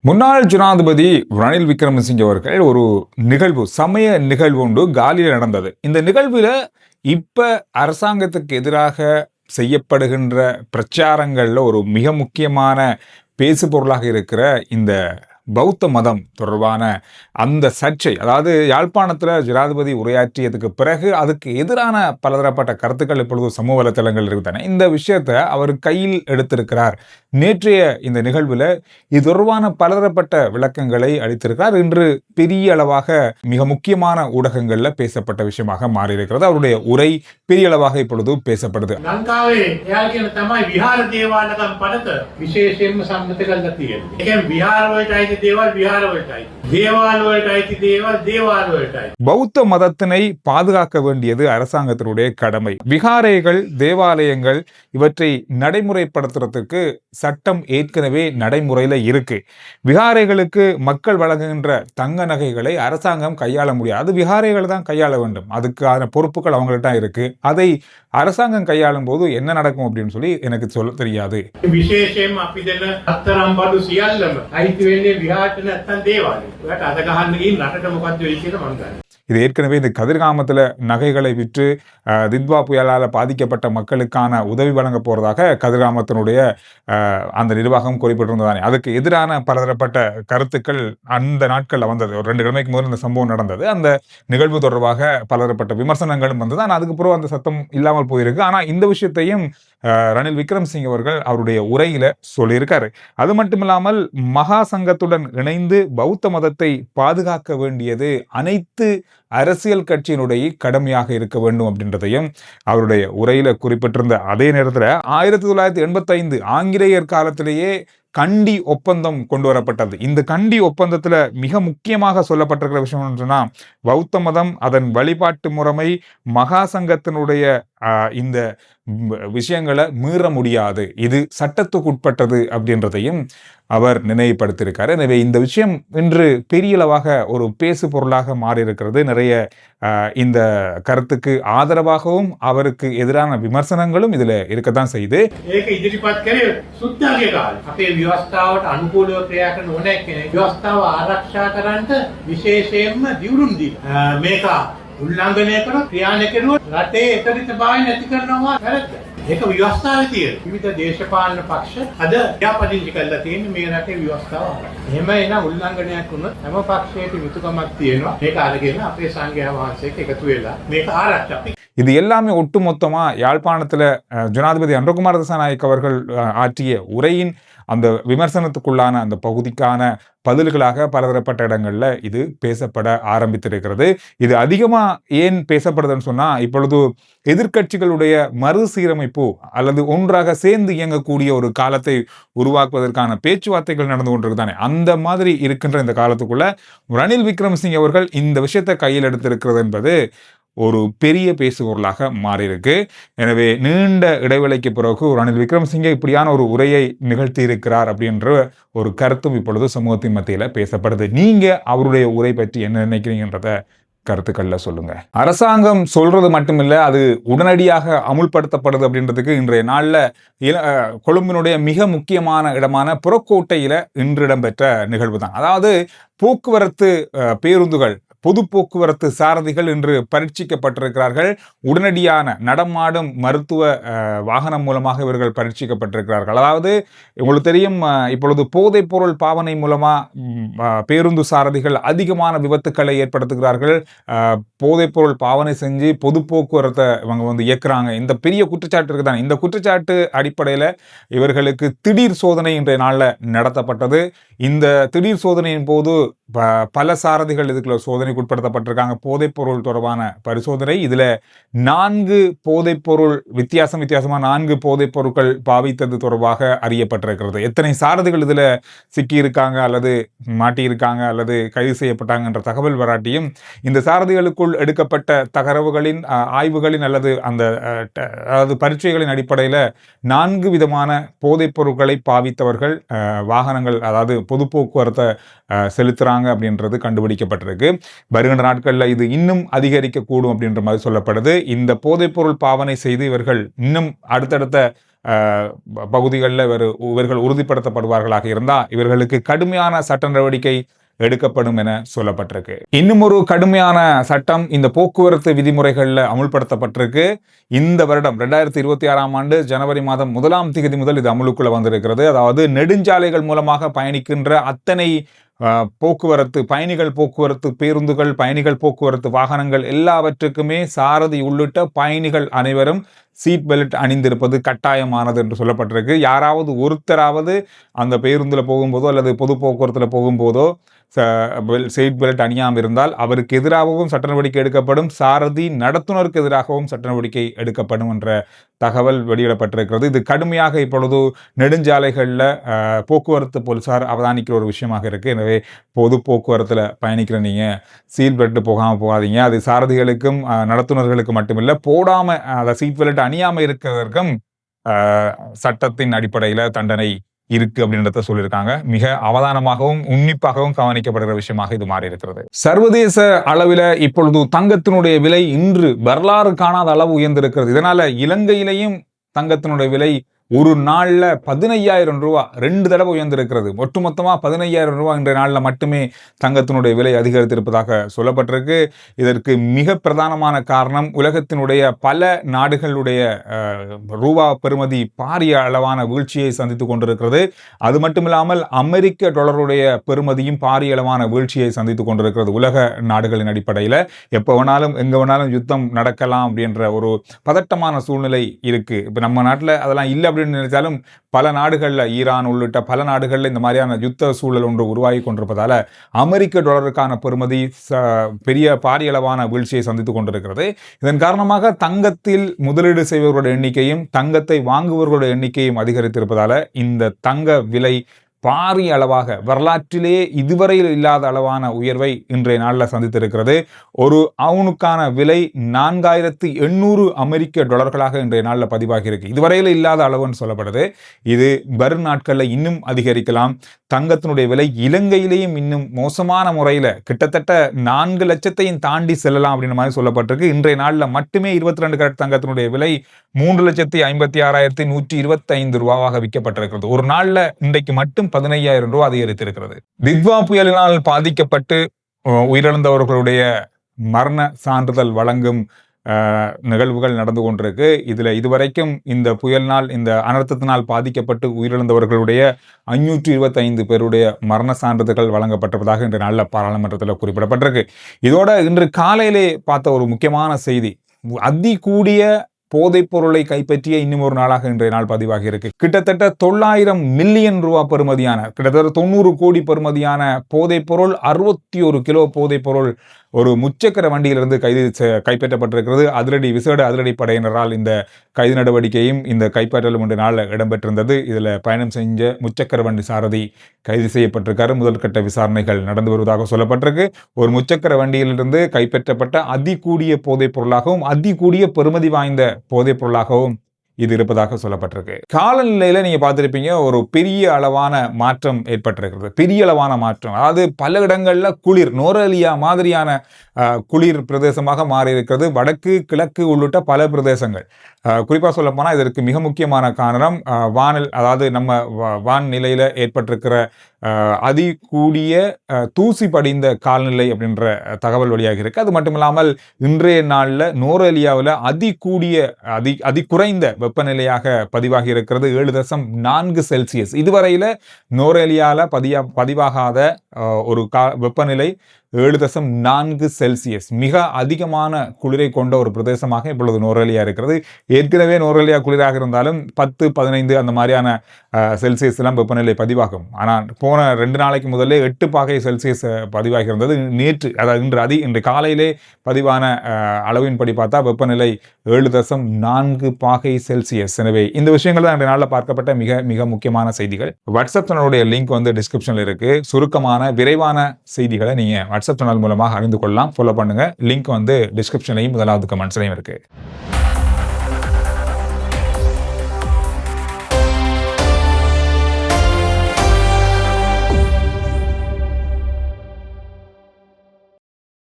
முன்னாள் ஜனாதிபதி ரணில் விக்ரமசிங்கே அவர்கள் ஒரு நிகழ்வு சமய நிகழ்வு ஒன்று காலியில் நடந்தது. இந்த நிகழ்வில் இப்ப அரசாங்கத்துக்கு எதிராக செய்யப்படுகின்ற பிரச்சாரங்கள்ல ஒரு மிக முக்கியமான பேசு பொருளாக இருக்கிற இந்த பௌத்த மதம் தொடர்பான அந்த சர்ச்சை, அதாவது யாழ்ப்பாணத்தில் ஜனாதிபதி உரையாற்றியதுக்கு பிறகு அதுக்கு எதிரான பலதரப்பட்ட கருத்துக்கள் இப்பொழுது சமூக வலைத்தளங்கள் இருக்குதானே. இந்த விஷயத்தை அவர் கையில் எடுத்திருக்கிறார். நேற்றைய இந்த நிகழ்வில் இது தொடர்பான பலதரப்பட்ட விளக்கங்களை அளித்திருக்கிறார். இன்று பெரிய அளவாக மிக முக்கியமான ஊடகங்களில் பேசப்பட்ட விஷயமாக மாறியிருக்கிறது. அவருடைய உரை பெரிய அளவாக இப்பொழுது பேசப்படுது. பௌத்த மதத்தினை பாதுகாக்க வேண்டியது அரசாங்கத்தினுடைய கடமை. விகாரைகள், தேவாலயங்கள் இவற்றை நடைமுறைப்படுத்துறதுக்கு சட்டம் ஏற்கனவே நடைமுறையில இருக்கு. விகாரைகளுக்கு மக்கள் வழங்குகின்ற தங்க நகைகளை அரசாங்கம் கையாள முடியாது. விகாரைகள் தான் கையாள வேண்டும். அதுக்கான பொறுப்புகள் அவங்கள்ட்ட இருக்கு. அதை அரசாங்கம் கையாளும் போது என்ன நடக்கும் அப்படின்னு சொல்லி எனக்கு சொல்ல தெரியாது. විශේෂයෙන්ම අපි දෙන අත්තරම් බඩු සියල්ලම අයිති වෙන්නේ විහාරට නැත්නම් දේවාලයට. ඔයාලට අද ගහන්න ගිහින් රටට මොකද්ද වෙයි කියලා මම දන්නේ. இது ஏற்கனவே இந்த கதிர்காமத்தில் நகைகளை விற்று தித்வா புயலால் பாதிக்கப்பட்ட மக்களுக்கான உதவி வழங்க போறதாக கதிர்காமத்தினுடைய அந்த நிர்வாகம் குறிப்பிட்டிருந்ததானே. அதுக்கு எதிரான பலதரப்பட்ட கருத்துக்கள் அந்த நாட்களில் வந்தது. ஒரு 2 கிழமைக்கு முதல் இந்த சம்பவம் நடந்தது. அந்த நிகழ்வு தொடர்பாக பலதரப்பட்ட விமர்சனங்களும் வந்தது. ஆனால் அதுக்கப்புறம் அந்த சத்தம் இல்லாமல் போயிருக்கு. ஆனால் இந்த விஷயத்தையும் ரணில் விக்ரமசிங்கே அவர்கள் அவருடைய உரையில சொல்லியிருக்காரு. அது மட்டுமில்லாமல் மகா சங்கத்துடன் இணைந்து பௌத்த மதத்தை பாதுகாக்க வேண்டியது அனைத்து அரசியல் கட்சியினுடைய கடமையாக இருக்க வேண்டும் அப்படின்றதையும் அவருடைய உரையில குறிப்பிட்டிருந்த அதே நேரத்தில் 1985 ஆங்கிலேயர் காலத்திலேயே கண்டி ஒப்பந்தம் கொண்டு வரப்பட்டது. இந்த கண்டி ஒப்பந்தத்துல மிக முக்கியமாக சொல்லப்பட்டிருக்கிற விஷயம் சொன்னா, பௌத்த மதம், அதன் வழிபாட்டு முறைமை, மகா சங்கத்தினுடைய இந்த விஷயங்களை மீற முடியாது, இது சட்டத்துக்குட்பட்டது அப்படின்றதையும் அவர் நினைவுபடுத்தியிருக்காரு. எனவே இந்த விஷயம் இன்று பெரிய அளவாக ஒரு பேசு பொருளாக மாறி இருக்கிறது. நிறைய இந்த கருத்துக்கு ஆதரவாகவும் அவருக்கு எதிரான விமர்சனங்களும் இதுல இருக்கத்தான் செய்து. ව්‍යවස්ථාවට අනුකූලව ක්‍රියා කරන ඕනෑ කෙනෙක් ව්‍යවස්ථාව ආරක්ෂා කරන්නට විශේෂයෙන්ම දියුණුම් දීලා මේක උල්ලංඝනය කරන ක්‍රියා කෙරුවොත් රටේ එකරිතභාවය නැති කරනවා වැරද්ද. ඒක ව්‍යවස්ථාවේ තියෙන විවිධ දේශපාලන පක්ෂ අද ව්‍යාපදිංචි කරලා තියෙන්නේ මේ රටේ ව්‍යවස්ථාව. එහෙම එන උල්ලංඝනයක් වුණොත් හැම පක්ෂයකම යුතුකමක් තියෙනවා. මේක අරගෙන අපේ සංඝයා වහන්සේක එකතු වෙලා මේක ආරක්ෂා. இது எல்லாமே ஒட்டுமொத்தமா யாழ்ப்பாணத்துல ஜனாதிபதி அன்றகுமார் திசாநாயக்க அவர்கள் ஆற்றிய உரையின் அந்த விமர்சனத்துக்குள்ளான அந்த பகுதிக்கான பதில்களாக பலதரப்பட்ட இடங்கள்ல இது பேசப்பட ஆரம்பித்திருக்கிறது. இது அதிகமா ஏன் பேசப்படுதுன்னு சொன்னா, இப்பொழுது எதிர்க்கட்சிகளுடைய மறுசீரமைப்பு அல்லது ஒன்றாக சேர்ந்து இயங்கக்கூடிய ஒரு காலத்தை உருவாக்குவதற்கான பேச்சுவார்த்தைகள் நடந்து கொண்டிருக்குதானே. அந்த மாதிரி இருக்கின்ற இந்த காலத்துக்குள்ள ரணில் விக்ரமசிங்கே அவர்கள் இந்த விஷயத்தை கையில் எடுத்திருக்கிறது என்பது ஒரு பெரிய பேசுபொருளாக மாறியிருக்கு. எனவே நீண்ட இடைவெளிக்கு பிறகு ரணில் விக்ரமசிங்கே இப்படியான ஒரு உரையை நிகழ்த்தி இருக்கிறார் அப்படின்ற ஒரு கருத்தும் இப்பொழுது சமூகத்தின் மத்தியில பேசப்படுது. நீங்க அவருடைய உரை பற்றி என்ன நினைக்கிறீங்கன்றத கருத்துக்கள்ல சொல்லுங்க. அரசாங்கம் சொல்றது மட்டுமில்ல, அது உடனடியாக அமுல்படுத்தப்படுது அப்படின்றதுக்கு இன்றைய நாள்ல கொழும்பினுடைய மிக முக்கியமான இடமான புறக்கோட்டையில இன்று இடம்பெற்ற நிகழ்வு தான். அதாவது போக்குவரத்து பேருந்துகள், பொது போக்குவரத்து சாரதிகள் இன்று பரீட்சிக்கப்பட்டிருக்கிறார்கள். உடனடியான நடமாடும் மருத்துவ வாகனம் மூலமாக இவர்கள் பரீட்சிக்கப்பட்டிருக்கிறார்கள். அதாவது உங்களுக்கு தெரியும், இப்பொழுது போதைப் பொருள் பாவனை மூலமா பேருந்து சாரதிகள் அதிகமான விபத்துக்களை ஏற்படுத்துகிறார்கள். போதைப் பொருள் பாவனை செஞ்சு பொது போக்குவரத்தை இவங்க இயக்குறாங்க. இந்த பெரிய குற்றச்சாட்டு இருக்குதானே. இந்த குற்றச்சாட்டு அடிப்படையில் இவர்களுக்கு திடீர் சோதனை இன்றைய நாளில் நடத்தப்பட்டது. இந்த திடீர் சோதனையின் போது பல சாரதிகள் இதுக்குள்ள சோதனைக்கு உட்படுத்தப்பட்டிருக்காங்க. போதைப் பொருள் தொடர்பான பரிசோதனை. இதுல 4 போதைப் பொருள் வித்தியாசமான 4 போதைப் பொருட்கள் பாவித்தது தொடர்பாக அறியப்பட்டிருக்கிறது. எத்தனை சாரதிகள் இதுல சிக்கியிருக்காங்க அல்லது மாட்டியிருக்காங்க அல்லது கைது செய்யப்பட்டாங்கன்ற தகவல் வராட்டியும், இந்த சாரதிகளுக்குள் எடுக்கப்பட்ட தகவல்களின் ஆய்வுகளின் அல்லது அதாவது பரீட்சைகளின் அடிப்படையில் 4 விதமான போதைப் பொருட்களை பாவித்தவர்கள் வாகனங்கள், அதாவது பொது போக்குவரத்தை செலுத்துறாங்க அப்படின்றது கண்டுபிடிக்கப்பட்டிருக்கு. வருகின்ற நாட்களில் இது இன்னும் அதிகரிக்க கூடும் அப்படின்ற மாதிரி சொல்லப்படுது. இந்த போதைப்பொருள் பாவனை செய்து இவர்கள் இன்னும் அடுத்தடுத்த பகுதிகளில் இவர்கள் உறுதிப்படுத்தப்படுவார்களாக இருந்தால் இவர்களுக்கு கடுமையான சட்ட நடவடிக்கை எடுக்கப்படும் என சொல்லப்பட்டிருக்கு. இன்னும் ஒரு கடுமையான சட்டம் இந்த போக்குவரத்து விதிமுறைகளில் அமுல்படுத்தப்பட்டிருக்கு. இந்த வருடம் 2026ஆம் ஆண்டு ஜனவரி மாதம் 1ஆம் தேதி முதல் இது அமுலுக்குள்ள வந்திருக்கிறது. அதாவது நெடுஞ்சாலைகள் மூலமாக பயணிக்கின்ற அத்தனை போக்குவரத்து, பயணிகள் போக்குவரத்து பேருந்துகள், பயணிகள் போக்குவரத்து வாகனங்கள் எல்லாவற்றுக்குமே சாரதி உள்ளிட்ட பயணிகள் அனைவரும் சீட் பெல்ட் அணிந்திருப்பது கட்டாயமானது என்று சொல்லப்பட்டிருக்கு. யாராவது ஒருத்தராவது அந்த பேருந்தில் போகும்போதோ அல்லது பொது போக்குவரத்தில் போகும்போதோ சீட் பெல்ட் அணியாமல் இருந்தால் அவருக்கு எதிராகவும் சட்ட நடவடிக்கை எடுக்கப்படும், சாரதி நடத்துனருக்கு எதிராகவும் சட்ட நடவடிக்கை எடுக்கப்படும் என்ற தகவல் வெளியிடப்பட்டிருக்கிறது. இது கடுமையாக இப்பொழுது நெடுஞ்சாலைகளில் போக்குவரத்து போலீசார் அவதானிக்கிற ஒரு விஷயமாக இருக்குது. எனவே பொது போக்குவரத்தில் பயணிக்கிற நீங்கள் சீட் பெல்ட் போகாமல் போகாதீங்க. அது சாரதிகளுக்கும் நடத்துனர்களுக்கு மட்டுமில்லை, போடாமல் அதை சீட் பெல்ட் அணியாமல் இருக்கிறதற்கும் சட்டத்தின் அடிப்படையில் தண்டனை இருக்கு அப்படின்றத சொல்லியிருக்காங்க. மிக அவதானமாகவும் உன்னிப்பாகவும் கவனிக்கப்படுகிற விஷயமாக இது மாறி இருக்கிறது. சர்வதேச அளவில் இப்பொழுது தங்கத்தினுடைய விலை இன்று வரலாறு காணாத அளவு உயர்ந்திருக்கிறது. இதனால இலங்கையிலையும் தங்கத்தினுடைய விலை ஒரு நாளில் 15,000 ரூபா 2 தடவை உயர்ந்திருக்கிறது. ஒட்டுமொத்தமாக 15,000 ரூபா இன்றைய நாளில் மட்டுமே தங்கத்தினுடைய விலை அதிகரித்திருப்பதாக சொல்லப்பட்டிருக்கு. இதற்கு மிக பிரதானமான காரணம் உலகத்தினுடைய பல நாடுகளுடைய ரூபா பெறுமதி பாரிய அளவான வீழ்ச்சியை சந்தித்து கொண்டிருக்கிறது. அது மட்டுமில்லாமல் அமெரிக்க டாலருடைய பெறுமதியும் பாரிய அளவான வீழ்ச்சியை சந்தித்து கொண்டிருக்கிறது. உலக நாடுகளின் அடிப்படையில் எப்போ வேணாலும் எங்கே வேணாலும் யுத்தம் நடக்கலாம் அப்படின்ற ஒரு பதட்டமான சூழ்நிலை இருக்குது. இப்போ நம்ம நாட்டில் அதெல்லாம் இல்லை நினைத்தாலும் பல நாடுகளில், ஈரான் உள்ளிட்ட பல நாடுகளில் இந்த மாதிரியான யுத்த சூழல் ஒன்று உருவாகி கொண்டிருப்பதால அமெரிக்க டாலருக்கான பெறுமதி பெரிய பாரியளவான வீழ்ச்சியை சந்தித்துக் கொண்டிருக்கிறது. இதன் காரணமாக தங்கத்தில் முதலீடு செய்பவர்களுடைய எண்ணிக்கையும் தங்கத்தை வாங்குபவர்களுடைய எண்ணிக்கையும் அதிகரித்திருப்பதால இந்த தங்க விலை பாரிய அளவாக வரலாற்றிலேயே இதுவரையில் இல்லாத அளவான உயர்வை இன்றைய நாளில் சந்தித்திருக்கிறது. ஒரு அவுனுக்கான விலை 4,800 அமெரிக்க டாலர்களாக இன்றைய நாளில் பதிவாகி இருக்கு. இதுவரையில் இல்லாத அளவுன்னு சொல்லப்படுது. இது வரும் நாட்களில் இன்னும் அதிகரிக்கலாம். தங்கத்தினுடைய விலை இலங்கையிலேயும் இன்னும் மோசமான முறையில் கிட்டத்தட்ட 4 லட்சத்தையும் தாண்டி செல்லலாம் அப்படின்ற மாதிரி சொல்லப்பட்டிருக்கு. இன்றைய நாளில் மட்டுமே 22 கேரட் தங்கத்தினுடைய விலை 3,56,125 ரூபாவாக விற்கப்பட்டிருக்கிறது. ஒரு நாளில் இன்றைக்கு மட்டும் 15,000 ரூபாய் அதிகரித்திருக்கிறது. தித்வா புயலினால் பாதிக்கப்பட்டு உயிரிழந்தவர்களுடைய மரண சான்றிதழ் வழங்கும் நிகழ்வுகள் நடந்து கொண்டிருக்கு. இதுல இதுவரைக்கும் இந்த புயலினால், இந்த அனர்த்தத்தினால் பாதிக்கப்பட்டு உயிரிழந்தவர்களுடைய 525 பேருடைய மரண சான்றிதழ்கள் வழங்கப்பட்டிருப்பதாக இன்று நாளில் பாராளுமன்றத்தில் குறிப்பிடப்பட்டிருக்கு. இதோட இன்று காலையிலே பார்த்த ஒரு முக்கியமான செய்தி, அதிகூடிய போதைப் பொருளை கைப்பற்றிய இன்னும் ஒரு நாளாக இன்றைய நாள் பதிவாகி இருக்கு. கிட்டத்தட்ட 900 மில்லியன் ரூபாய் பெறுமதியான, கிட்டத்தட்ட 90 கோடி பெறுமதியான போதைப் பொருள், 61 கிலோ போதைப் பொருள் ஒரு முச்சக்கர வண்டியிலிருந்து கைப்பற்றப்பட்டிருக்கிறது. விசேட அதிரடி படையினரால் இந்த கைது நடவடிக்கையும் இந்த கைப்பற்றலும் இன்று நாளில் இடம்பெற்றிருந்தது. இதில் பயணம் செஞ்ச முச்சக்கர வண்டி சாரதி கைது செய்யப்பட்டிருக்காரு. முதல்கட்ட விசாரணைகள் நடந்து வருவதாக சொல்லப்பட்டிருக்கு. ஒரு முச்சக்கர வண்டியிலிருந்து கைப்பற்றப்பட்ட அதிகூடிய போதைப் பொருளாகவும் அதிகூடிய பெறுமதி வாய்ந்த போதைப் பொருளாகவும் இது இருப்பதாக சொல்லப்பட்டிருக்கு. காலநிலையில நீங்க பார்த்திருப்பீங்க, ஒரு பெரிய அளவான மாற்றம் ஏற்பட்டிருக்கிறது. பெரிய அளவான மாற்றம், அதாவது பல இடங்கள்ல குளிர், நோரலியா மாதிரியான குளிர் பிரதேசமாக மாறி இருக்கிறது. வடக்கு, கிழக்கு உள்ளிட்ட பல பிரதேசங்கள். குறிப்பாக சொல்ல போனால் இதற்கு மிக முக்கியமான காரணம் அதாவது நம்ம வான்நிலையில ஏற்பட்டிருக்கிற அதிகூடிய தூசி படிந்த காலநிலை அப்படின்ற தகவல் வழியாக இருக்கு. அது மட்டும் இல்லாமல் இன்றைய நாளில் நோரலியாவில் அதி குறைந்த வெப்பநிலையாக பதிவாகி இருக்கிறது, 7.4 செல்சியஸ். இதுவரையில நோரலியாவில் பதிவாகாத ஒரு வெப்பநிலை 7.4 செல்சியஸ். மிக அதிகமான குளிரை கொண்ட ஒரு பிரதேசமாக இப்பொழுது நோரலியா இருக்கிறது. ஏற்கனவே நோரலியா குளிராக இருந்தாலும் 10-15 அந்த மாதிரியான செல்சியஸ் எல்லாம் வெப்பநிலை பதிவாகும். ஆனால் போன 2 நாளைக்கு முதல்ல 8 பாகை செல்சியஸ் பதிவாகி இருந்தது. நேற்று, அதாவது இன்று காலையிலே பதிவான அளவின்படி பார்த்தா வெப்பநிலை 7.4 பாகை செல்சியஸ். எனவே இந்த விஷயங்கள் தான் இன்றைய நாளில் பார்க்கப்பட்ட மிக மிக முக்கியமான செய்திகள். வாட்ஸ்அப் சேனலுடைய லிங்க் டிஸ்கிரிப்ஷனில் இருக்கு. சுருக்கமான விரைவான செய்திகளை நீங்க வாட்ஸ்அப் சேனல் மூலமாக அறிந்து கொள்ளலாம். ஃபாலோ பண்ணுங்க. லிங்க் டிஸ்கிரிப்ஷன்லையும் முதலாவது கமெண்ட்ஸ்லையும் இருக்கு.